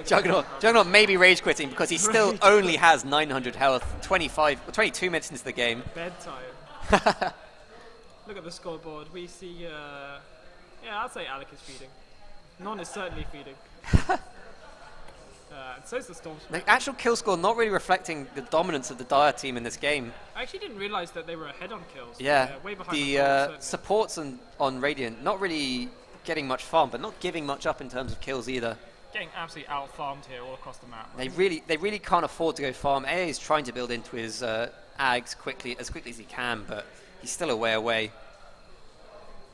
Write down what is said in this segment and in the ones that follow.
Juggernaut may be rage quitting because he still only has 900 health, 22 minutes into the game. Bedtime. Look at the scoreboard. We see, yeah, I'd say Alec is feeding. Non is certainly feeding. So is the Storm Spirit. The actual kill score not really reflecting the dominance of the Dire team in this game. I actually didn't realize that they were ahead on kills. Yeah, way behind the supports on Radiant not really getting much farm, but not giving much up in terms of kills either. Getting absolutely out-farmed here all across the map. They really can't afford to go farm. AA is trying to build into his ags as quickly as he can, but he's still a way away.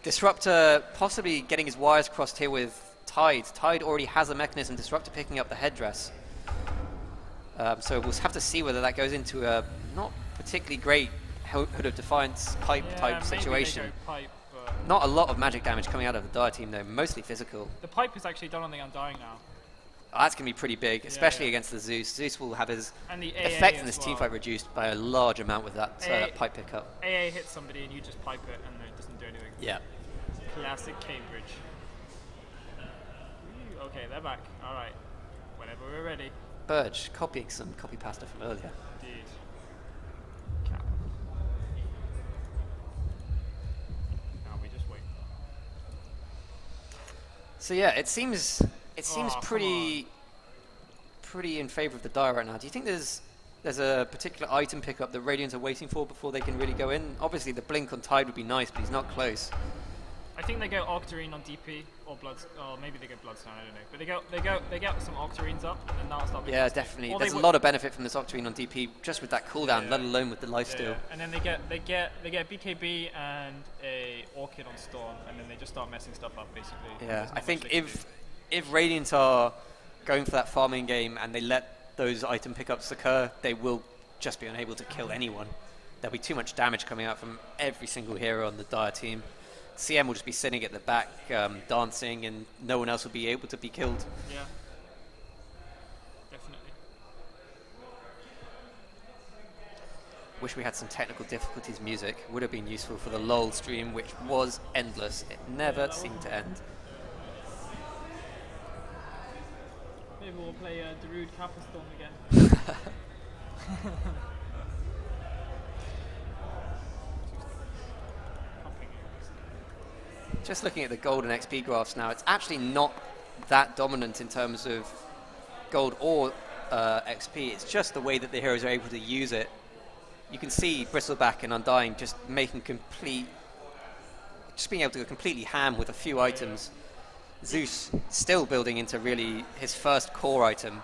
Disruptor possibly getting his wires crossed here with Tide. Tide already has a mechanism. Disruptor picking up the headdress. So we'll have to see whether that goes into a not particularly great Hood of Defiance pipe type situation. Pipe, not a lot of magic damage coming out of the Dire team though, mostly physical. The pipe is actually done on the Undying now. Oh, that's going to be pretty big, especially against the Zeus. Zeus will have his and the effect in this teamfight reduced by a large amount with that pipe pickup. AA hits somebody and you just pipe it and it doesn't do anything. Yeah. Classic Cambridge. Ooh, okay, they're back. Alright. Whenever we're ready. Burge, copying some copy pasta from earlier. Indeed. Now we just wait. So yeah, it seems pretty in favor of the Dire right now. Do you think there's a particular item pickup that Radiant are waiting for before they can really go in? Obviously the blink on Tide would be nice, but he's not close. I think they go Octarine on DP or maybe they go Bloodstone, I don't know. But they get some Octarines up and then that'll stop. Yeah, definitely. There's a lot of benefit from this Octarine on DP just with that cooldown, let alone with the lifesteal. And then they get BKB and a Orchid on Storm, and then they just start messing stuff up basically. Yeah, I think if Radiant are going for that farming game and they let those item pickups occur, they will just be unable to kill anyone. There'll be too much damage coming out from every single hero on the Dire team. CM will just be sitting at the back dancing and no one else will be able to be killed. Yeah, definitely. Wish we had some technical difficulties music. Would have been useful for the LOL stream, which was endless. It never seemed to end. Maybe we'll play Darude Kappa Storm again. Just looking at the gold and XP graphs now, it's actually not that dominant in terms of gold or XP. It's just the way that the heroes are able to use it. You can see Bristleback and Undying just being able to go completely ham with a few items. Zeus still building into really his first core item,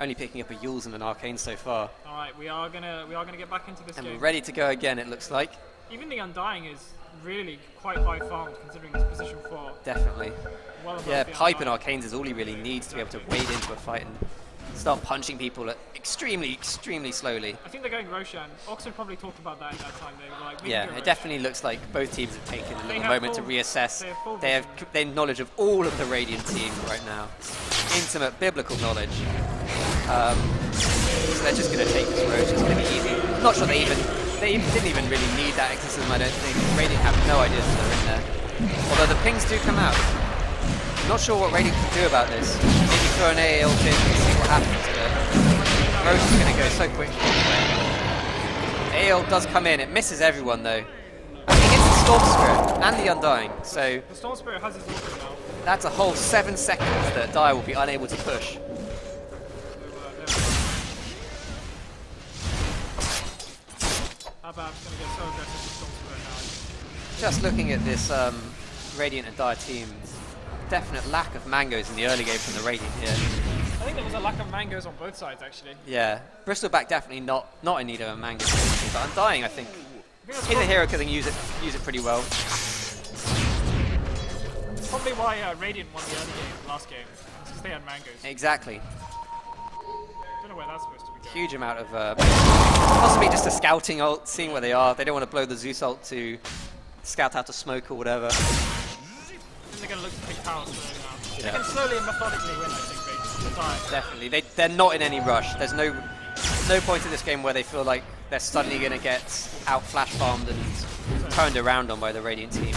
only picking up a Yules and an Arcane so far. All right, we are gonna get back into this game. And we're ready to go again, it looks like. Even the Undying is really quite high farmed considering his position 4. Definitely. Well, yeah, Pipe and Arcanes is all he really needs to be able to wade into a fight and start punching people extremely slowly. I think they're going Roshan. Oxford probably talked about that at that time. They were like, yeah, it definitely looks like both teams have taken a little moment to reassess. They have knowledge of all of the Radiant team right now. Intimate biblical knowledge. So they're just going to take this Rosh. It's going to be easy. Not sure they didn't even really need that exorcism, I don't think. Radiant have no idea that they're in there. Although the pings do come out. Not sure what Radiant can do about this. Maybe throw an AA ult in and see what happens. Rosh is going to go so quickly anyway. AA ult does come in. It misses everyone though. And he hits the Storm Spirit and the Undying. So the Storm Spirit has his ult now. That's a whole 7 seconds that Dire will be unable to push. Just looking at this Radiant and Dire team, definite lack of mangoes in the early game from the Radiant here. I think there was a lack of mangoes on both sides actually. Yeah, Bristleback definitely not in need of a mango, but Undying I think is a hero who can use it pretty well. That's probably why Radiant won the early game, last game, because they had mangoes. Exactly. Don't know where that's supposed to be going. Huge amount of possibly just a scouting ult, seeing where they are. They don't want to blow the Zeus ult to scout out to smoke or whatever. I think they're going to look to take power slowly now. Yeah. They can slowly and methodically win, I think, Radiant. Definitely. They're not in any rush. There's no point in this game where they feel like they're suddenly going to get out flash farmed and turned around on by the Radiant team.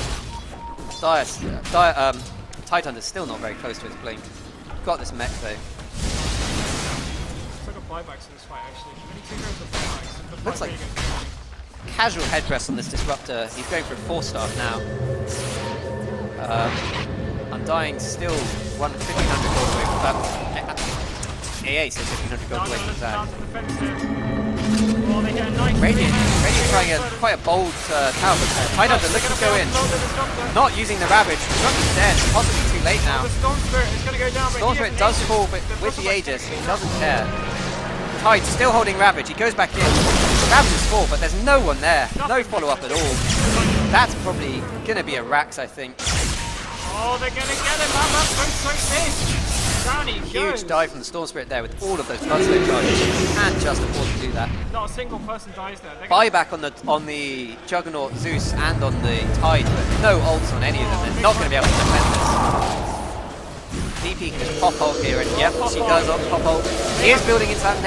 Tidehunter's still not very close to his blink. Got this mech though. buybacks in this fight, actually. Only 2 goes with buybacks. Looks like casual head press on this Disruptor. He's going for a 4-star now. Undying still 1,500 gold away from that. AA says 1,500 gold away from that. Radiant trying quite a bold tower push there. Tidehunter looking to go in. Not using the Ravage. Disruptor's dead. Possibly too late now. Storm Spirit is going to go down. Storm Spirit does fall, but with the Aegis, he doesn't care. Tide still holding Ravage. He goes back in. Ravage is full, but there's no one there. No follow-up at all. That's probably going to be a Rax, I think. Oh, they're going to get him. Brownie Huge dive from the Storm Spirit there with all of those Bloodstone charges. You can't just afford to do that. Not a single person dies there. Buyback on the Juggernaut, Zeus, and on the Tide, but no ults on any of them. They're not going to be able to defend this. DP can just pop ult here, and yep, she does pop ult. He is building into that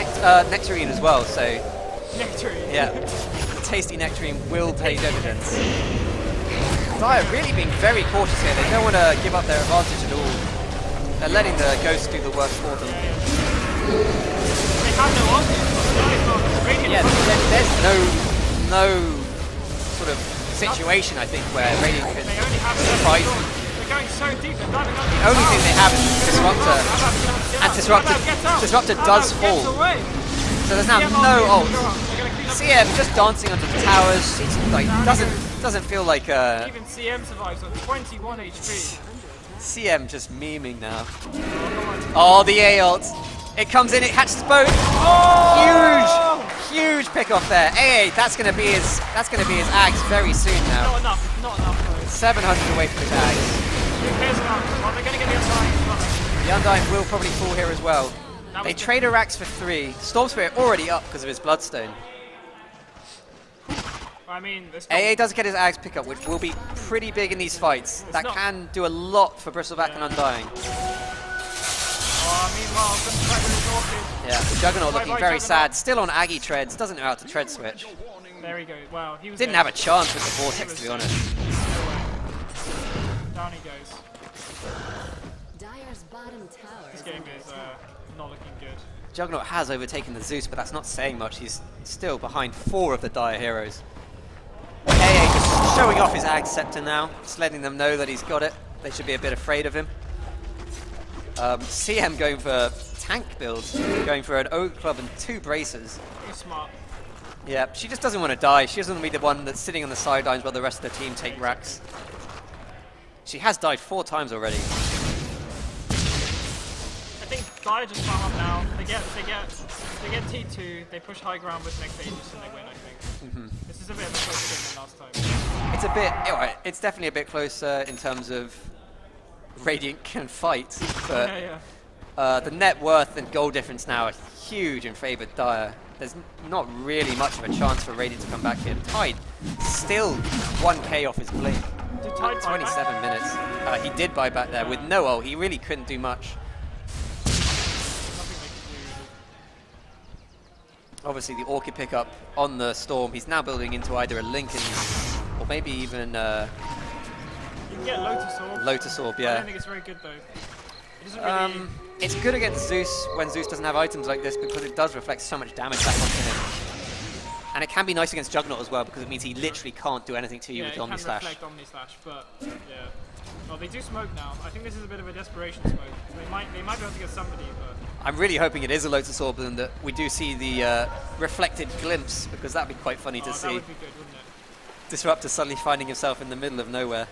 Nectarine as well, so... Nectarine? Yeah. Tasty Nectarine will pay dividends. Dire really being very cautious here. They don't want to give up their advantage at all. They're letting the Ghost do the work for them. They have no options. Yeah, there's no sort of situation, I think, where Radiant can surprise them. They're going so deep. The only thing they have is Disruptor. And Disruptor does fall. So there's now no ult. CM just dancing under the towers. She's like doesn't feel like even CM survives on 21 HP. CM just memeing now. Oh, the A ult. It comes in, it catches both. Oh! Huge pick off there. AA, that's gonna be his axe very soon now. Not enough. 700 away from his axe. Here's well, they're gonna get the Undying. The Undying will probably fall here as well. They trade a Rax for 3. Storm Spirit already up because of his Bloodstone. I mean, AA does get his Axe pickup, which will be pretty big in these fights. That can do a lot for Bristleback and Undying. Meanwhile, yeah, the Juggernaut looking very sad. Still on Aggie treads, doesn't know how to tread switch. There he goes. Wow, he was didn't have a chance with the Vortex, to be honest. Down he goes. This game is not looking good. Juggernaut has overtaken the Zeus, but that's not saying much. He's still behind 4 of the Dire heroes. AA just showing off his Ag Scepter now, just letting them know that he's got it. They should be a bit afraid of him. CM going for tank builds, going for an Oak Club and 2 bracers. He's smart. Yeah, she just doesn't want to die. She doesn't want to be the one that's sitting on the sidelines while the rest of the team take racks. She has died 4 times already. I think Dire just farm up now. They get T2, they push high ground with next Aegis and they win, I think. This is a bit of a closer game than last time. It's it's definitely a bit closer in terms of Radiant can fight, but the net worth and goal difference now are huge in favour of Dire. There's not really much of a chance for Radiant to come back here. Tide still 1k off his blink. 27 minutes. He did buy back there with no ult. He really couldn't do much. Obviously the Orchid pickup on the Storm. He's now building into either a Lincoln or maybe even you can get Lotus Orb. Lotus Orb, yeah. I don't think it's very good though. It doesn't really... It's good against Zeus when Zeus doesn't have items like this because it does reflect so much damage back onto him. And it can be nice against Juggernaut as well because it means he literally can't do anything to you with Omni Slash. Yeah, it can reflect Omni Slash, but yeah. Well, they do smoke now. I think this is a bit of a desperation smoke. They might be able to get somebody, but... I'm really hoping it is a Lotus Orb and that we do see the reflected glimpse because that'd be quite funny to see. That would be good, wouldn't it? Disruptor suddenly finding himself in the middle of nowhere.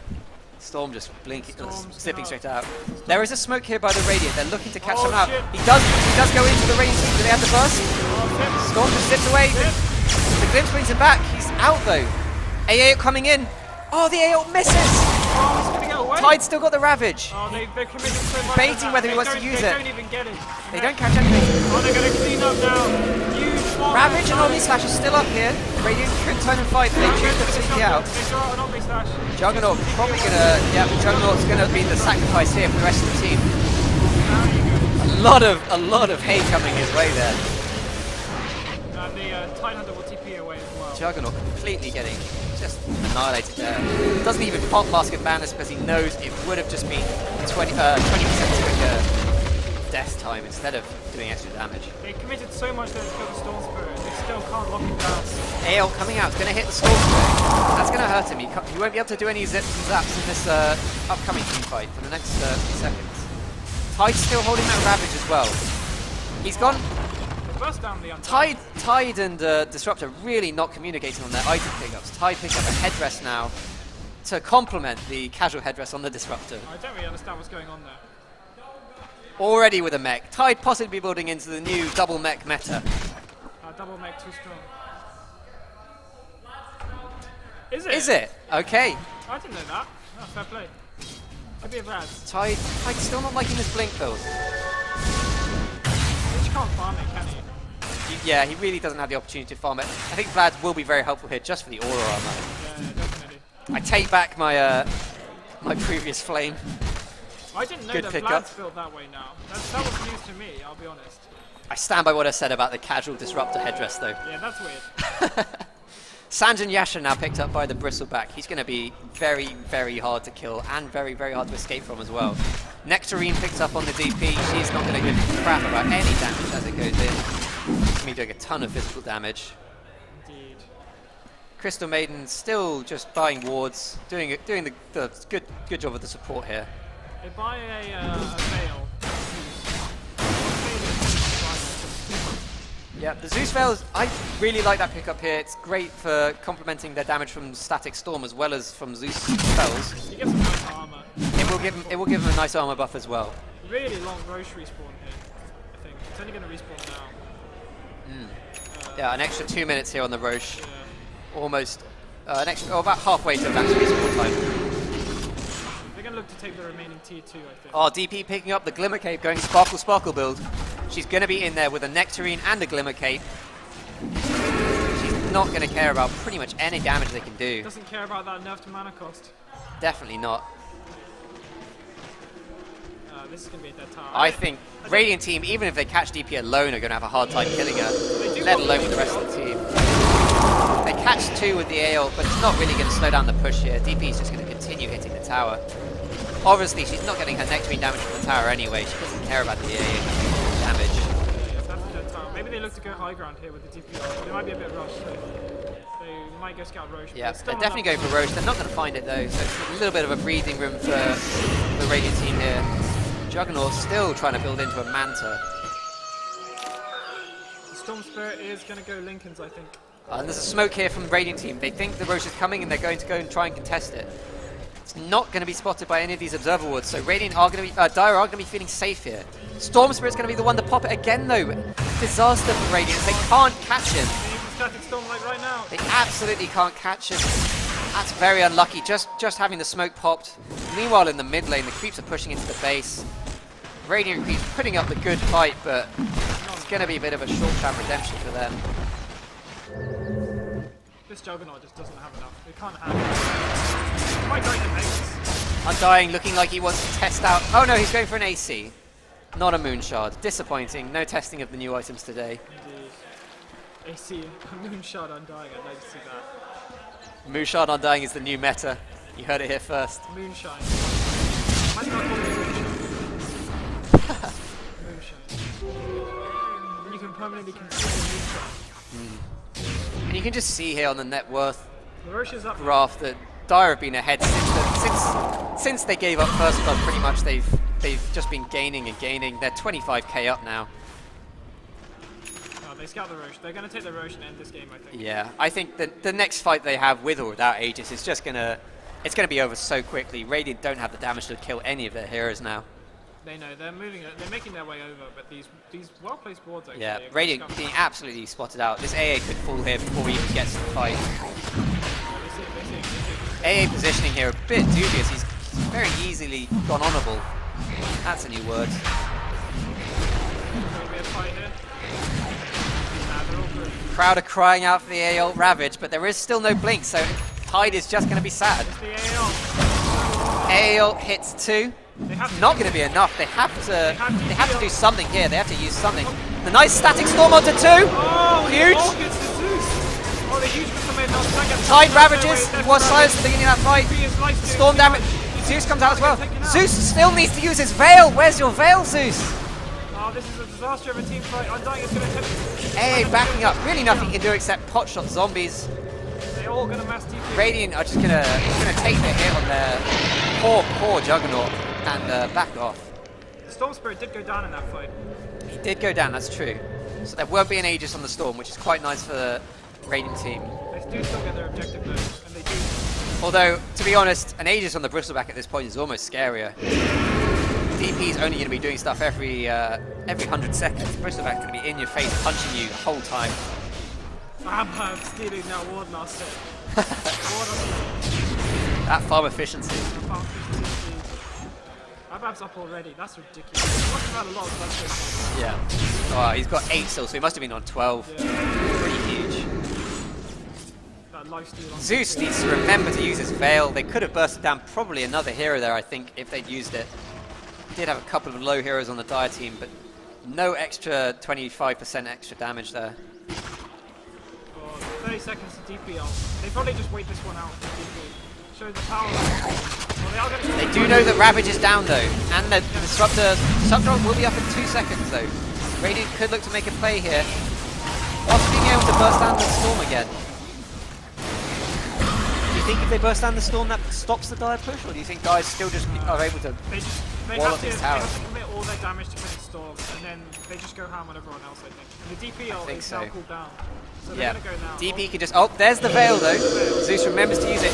Storm just blinking, zipping straight out. There is a smoke here by the Radiant. They're looking to catch someone out. He does go into the Radiant team. Do they have the burst? Storm just zips away. The glimpse brings him back. He's out though. AA coming in. Oh, the AA misses. Oh, he's gonna get away. Tide's still got the Ravage. Oh, they're committed so much. Debating whether he wants to use it. They don't even get it. They don't catch anything. Oh, they're gonna clean up now. Huge Ravage and Omni Slash are still up here. Radiant could turn and fight, but they choose to TP out. They throw out an Omni Slash. Juggernaut probably gonna, Juggernaut's gonna be the sacrifice here for the rest of the team. A lot of hate coming his way there. And the Tidehunter will TP away as well. Juggernaut completely getting just annihilated there. Doesn't even pop Basket Madness because he knows it would have just been 20% quicker death time instead of doing extra damage. They committed so much to kill the Storm Spirit, they still can't lock it down. AL coming out, it's going to hit the Storm Spirit. That's going to hurt him. He won't be able to do any zips and zaps in this upcoming team fight for the next few seconds. Tide's still holding that Ravage as well. He's gone. Burst down the Tide and Disruptor really not communicating on their item pickups. Tide picks up a headrest now to complement the casual headrest on the Disruptor. I don't really understand what's going on there. Already with a mech. Tide possibly building into the new double mech meta. Double mech too strong. Is it? Is it? Okay. I didn't know that. Oh, fair play. Could be a bad. Tide's still not liking this blink build. He can't farm it, can he? Yeah, he really doesn't have the opportunity to farm it. I think Vlad will be very helpful here just for the aura armor. Yeah, definitely. I take back my my previous flame. I didn't know that Vlad's built that way now. That was news to me, I'll be honest. I stand by what I said about the casual Disruptor headdress though. Yeah, that's weird. Sanjin Yasha now picked up by the Bristleback. He's going to be very, very hard to kill and very, very hard to escape from as well. Nectarine picked up on the DP. She's not going to give a crap about any damage as it goes in. She's going to be doing a ton of physical damage. Indeed. Crystal Maiden still just buying wards, doing the good job of the support here. They buy a veil. Yeah, the Zeus Veils, I really like that pickup here. It's great for complementing their damage from Static Storm as well as from Zeus Spells. You get some nice armor. It will give him a nice armor buff as well. Really long Roche respawn here, I think. It's only going to respawn now. Yeah, an extra 2 minutes here on the Roche. Yeah. Almost about halfway to max respawn time. They're going to look to take the remaining tier 2, I think. Oh, DP picking up the Glimmer Cape, going Sparkle build. She's going to be in there with a Nectarine and a Glimmer Cape. She's not going to care about pretty much any damage they can do. Doesn't care about that nerf to mana cost. Definitely not. This is going to be a dead tower. I think Radiant team, even if they catch DP alone, are going to have a hard time killing her, let alone with the rest of the team. They catch 2 with the AO, but it's not really going to slow down the push here. DP is just going to continue hitting the tower. Obviously, she's not getting her Nectarine damage from the tower anyway. She doesn't care about the AA damage. Yeah, that's a dead tower. Maybe they look to go high ground here with the DP. They might be a bit rushed, so they might go scout Roche. Yeah, they're definitely going for Roche. They're not going to find it though, so it's a little bit of a breathing room for the Radiant team here. Juggernaut still trying to build into a Manta. The Storm Spirit is going to go Lincoln's, I think. And there's a smoke here from the Radiant team. They think the Roche is coming and they're going to go and try and contest it. It's not going to be spotted by any of these observer wards, so Radiant are going to be, Dire are going to be feeling safe here. Storm Spirit's going to be the one to pop it again though. Disaster for Radiant. They can't catch him. They need the Static Storm like right now. They absolutely can't catch him. That's very unlucky, just having the smoke popped. Meanwhile in the mid lane, the creeps are pushing into the base. Radiant creeps putting up the good fight, but it's going to be a bit of a short-term redemption for them. This Juggernaut just doesn't have enough. They can't handle it. Might go to base. Undying looking like he wants to test out. Oh no, he's going for an AC. Not a Moonshard. Disappointing. No testing of the new items today. Indeed. AC, Moonshot Undying, I'd like to see that. Moonshard Undying is the new meta. You heard it here first. Moonshine. Might as well call it Moonshine. Moonshine. You can permanently consume Moonshine. And you can just see here on the net worth The Roche is up. graph that Dire have been ahead since they gave up first blood. Pretty much they've just been gaining and gaining. They're 25k up now. Oh, they scout the Roche. They're going to take the Roche and end this game, I think. Yeah, I think that the next fight they have with or without Aegis is just gonna be over so quickly. Radiant don't have the damage to kill any of their heroes now. They know they're moving. They're making their way over, but these well-placed boards actually. Yeah, Radiant being absolutely spotted out. This AA could fall here before he even gets to the fight. AA positioning here a bit dubious. He's very easily gone honourable. That's a new word. Crowd are crying out for the AO Ravage, but there is still no blink, so Tide is just going to be sad. AO hits 2. Not going to be enough. They have to do something here. They have to use something. The nice Static Storm onto 2. Oh, Huge. Oh, the huge Tide Ravages. He was silenced at the beginning of that fight. Storm damage. Zeus comes out as well. Zeus still needs to use his Veil. Where's your Veil, Zeus? this is a disaster of a team fight. Undying is going to attempt. AA backing up. Really nothing he can do except pot shot zombies. They're all going to mass TP. Radiant are just gonna take the hit on their poor Juggernaut and back off. The Storm Spirit did go down in that fight. He did go down, that's true. So there will be an Aegis on the Storm, which is quite nice for the Radiant team. They do still get their objective though, and they do. Although, to be honest, an Aegis on the Bristleback at this point is almost scarier. DP is only going to be doing stuff every 100 seconds. Bristleback going to be in your face, punching you the whole time. I'm stealing that ward last hit. That farm efficiency. Abab's up already, that's ridiculous. He must have had a lot of blood. Yeah. Oh, he's got 8 still, so he must have been on 12. Yeah. Pretty huge. That lifesteal on Zeus needs to remember to use his Veil. They could have bursted down probably another hero there, I think, if they'd used it. Did have a couple of low heroes on the Dire team, but no extra 25% extra damage there. 30 seconds to DP ult. They probably just wait this one out for DP. Show the power. Well, they are going to. They do know that Ravage is down though, and the Disruptor will be up in 2 seconds though. Radiant could look to make a play here. After being able to burst down the Storm again. Do you think if they burst down the Storm that stops the Dire push, or do you think guys still just are able to wall up these towers? They have to commit all their damage to finish Storm, and then they just go ham on everyone else, I think. And the DP ult is now cooled down. So they're going to go now. DP can just... Oh, there's the Veil though. Zeus remembers to use it.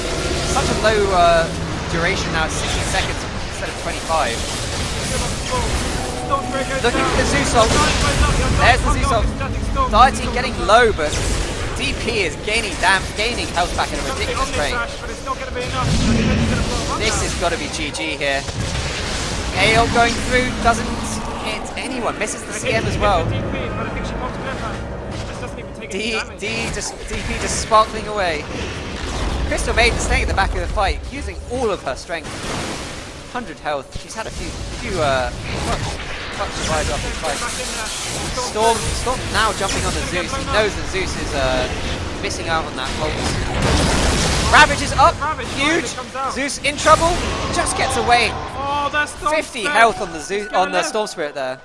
Such a low duration now, 60 seconds instead of 25. Looking for the Zeus ult. There's the Zeus ult. Dire team getting low, but DP is gaining health back at a ridiculous rate. This has got to be GG here. AO going through, doesn't hit anyone, misses the CM as well. DP just sparkling away. Crystal Maiden staying at the back of the fight, using all of her strength. 100 health. She's had a few touch survives off the fight. Storm now jumping on the Zeus. He knows that Zeus is missing out on that ult. Ravage is up, huge. Zeus in trouble, just gets away. 50 health on the Storm Spirit there.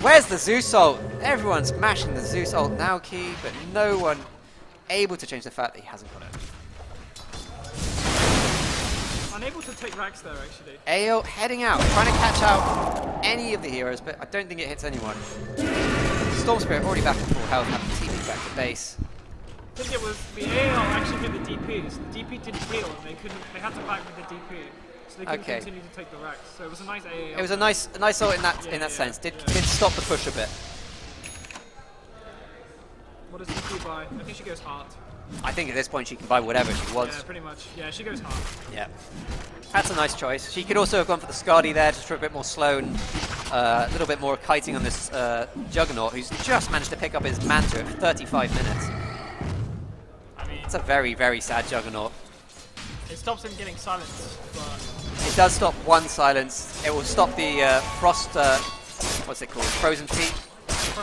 Where's the Zeus ult? Everyone's mashing the Zeus ult now key, but no one able to change the fact that he hasn't got it. Unable to take racks there, actually. AO heading out, trying to catch out any of the heroes, but I don't think it hits anyone. Storm Spirit already back at full health, having TP back to base. I think it was the AL actually hit the DPs. The DP didn't heal, and they had to back with the DP. So they couldn't continue to take the racks. So it was a nice AAL. It was a nice ult in that sense. Did stop the push a bit. What does DP buy? I think she goes heart. I think at this point she can buy whatever she wants. Yeah, pretty much. Yeah, she goes heart. Yeah. That's a nice choice. She could also have gone for the Skadi there, just for a bit more slow and a little bit more kiting on this Juggernaut, who's just managed to pick up his Manta at 35 minutes. I mean, it's a very, very sad Juggernaut. It stops him getting silenced, but... It does stop one silence. It will stop the frost... what's it called? Frozen Feet?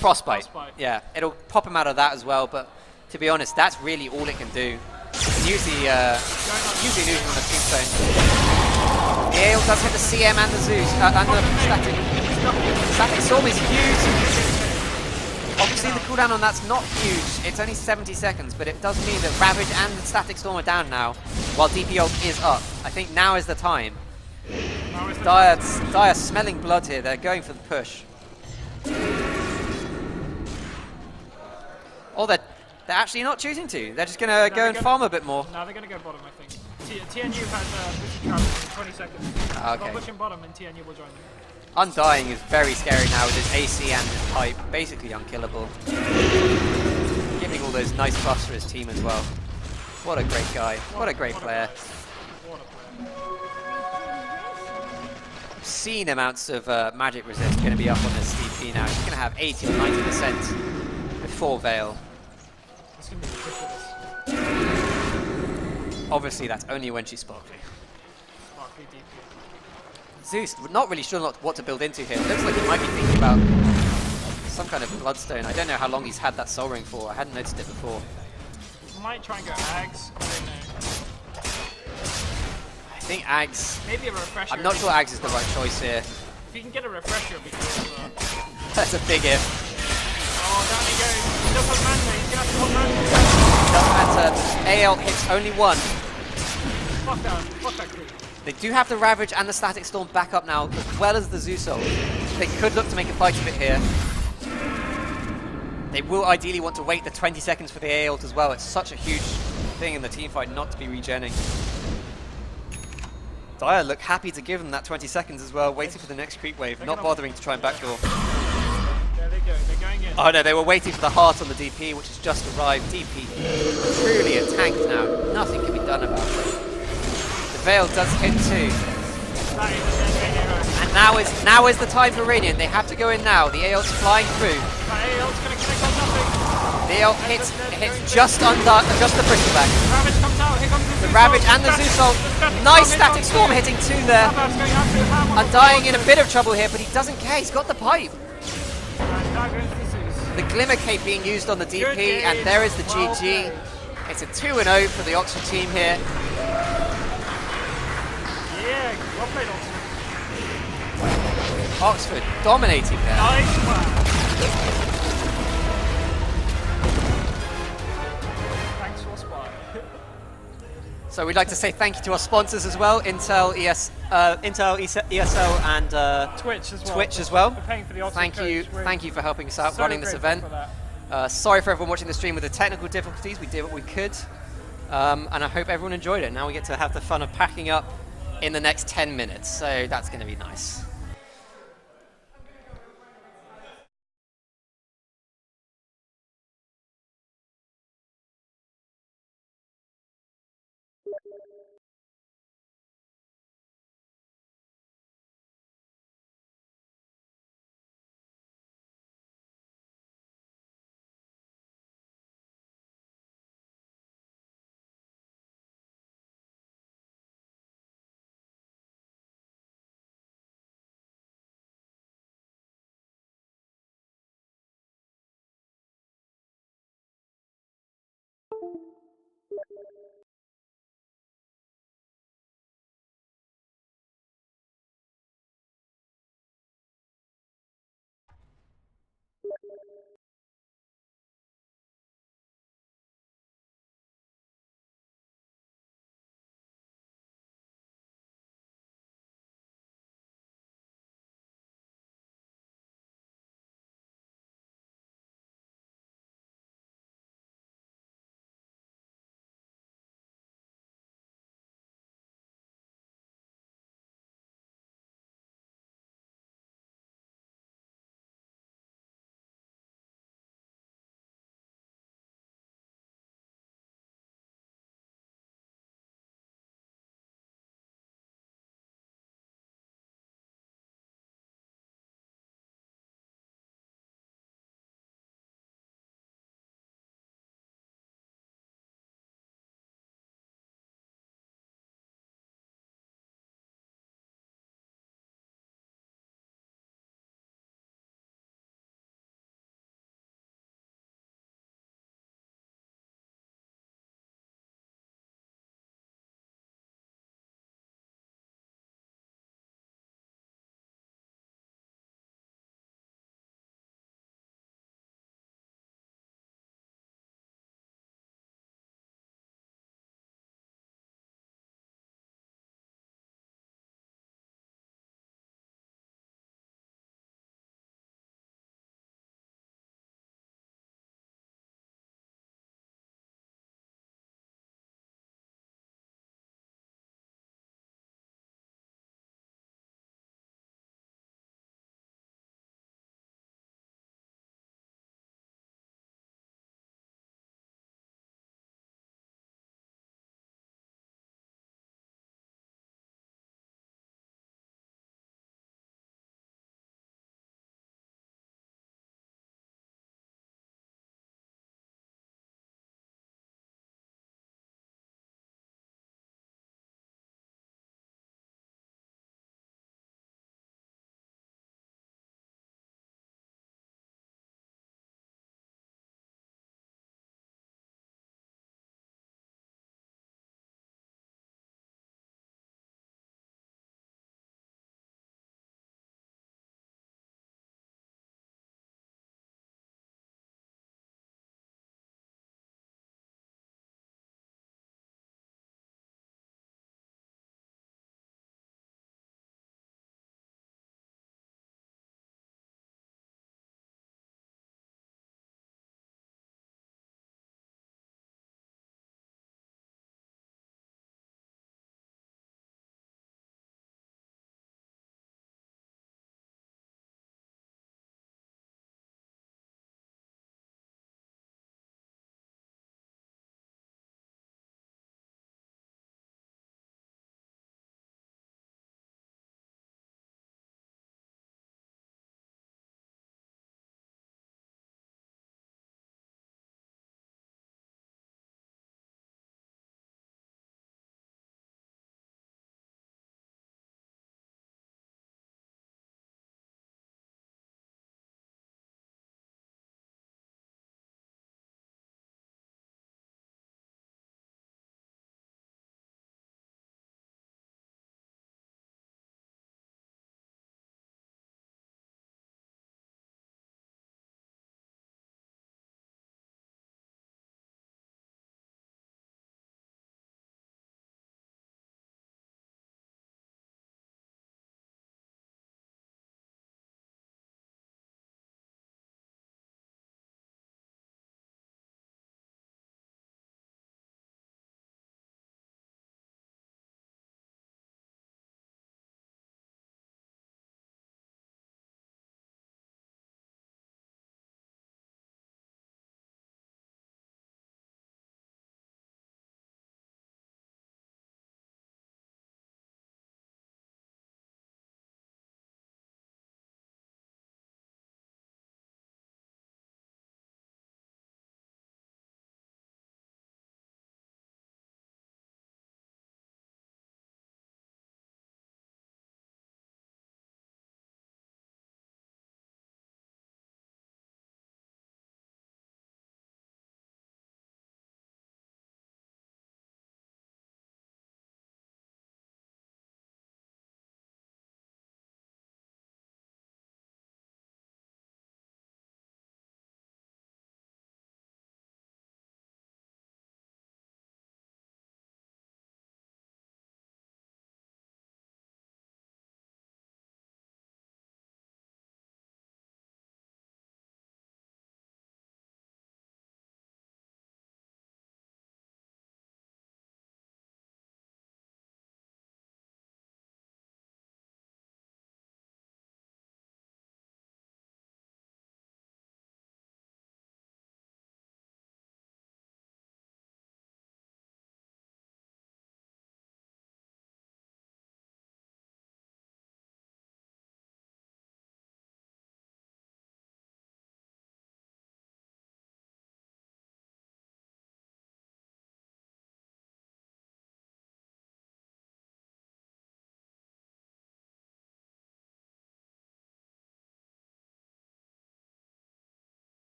Frostbite. Yeah, it'll pop him out of that as well, but to be honest, that's really all it can do. Use the illusion on the Tombstone. The AL does hit the CM and the Zeus, and the Static. Static Storm is huge. Obviously the cooldown on that's not huge, it's only 70 seconds, but it does mean that Ravage and the Static Storm are down now, while DP ult is up. I think now is the time. Dire smelling blood here, they're going for the push. Or they're actually not choosing to. They're just going to go and farm a bit more. No, they're going to go bottom, I think. TNU has booty trap in 20 seconds. Okay. They'll push him bottom and TNU will join them. Undying is very scary now with his AC and his pipe. Basically unkillable. Giving all those nice buffs for his team as well. What a great guy. What a great player. Obscene amounts of magic resist going to be up on this DP now. She's going to have 80 or 90% with 4 Veil. That's going to be ridiculous. Obviously, that's only when she's sparkly. Sparkly DP. Zeus, not really sure what to build into here. It looks like he might be thinking about some kind of Bloodstone. I don't know how long he's had that Soul Ring for. I hadn't noticed it before. He might try and go Ags. I don't know. I think Ags... Maybe a refresher. I'm not sure Ags is the right choice here. If you can get a refresher, it'll be cool. That's a big if. Oh, down he goes. He does have Manta. He's going to have to hold Manta. Doesn't matter. AL hits only one. Fuck that. Fuck that creep. They do have the Ravage and the Static Storm back up now, as well as the Zeusol. They could look to make a fight of it here. They will ideally want to wait the 20 seconds for the AL as well. It's such a huge thing in the team fight not to be regenning. Dire look happy to give them that 20 seconds as well, waiting for the next creep wave, not bothering to try and backdoor. There they go, they're going in. Oh no, they were waiting for the heart on the DP, which has just arrived. DP truly a tank now. Nothing can be done about it. The Veil does hit too. That is a dead hero. And now is the time for Radiant. They have to go in now. The AL's flying through. That AL's going to connect on nothing. The AL hits just under, just the Bristleback. Ravage comes out, here comes the Zeusol. Ravage and the Zeusol. Nice Static Storm hitting two there. Rabbit's going after Ham on Undying in a bit of trouble here, but he doesn't care. He's got the pipe. And down goes the Zeus. The Glimmer Cape being used on the Good DP, game. and there is the Well GG. played. It's a 2-0 for the Oxford team here. Yeah, well played, Oxford. Oxford dominating there. Nice one. Thanks for spying. So we'd like to say thank you to our sponsors as well, Intel, ESL, and Twitch as well. Twitch as well. For paying for the Oxford Thank you for helping us out so running this grateful event. for that. Sorry for everyone watching the stream with the technical difficulties. We did what we could, and I hope everyone enjoyed it. Now we get to have the fun of packing up in the next 10 minutes, so that's going to be nice.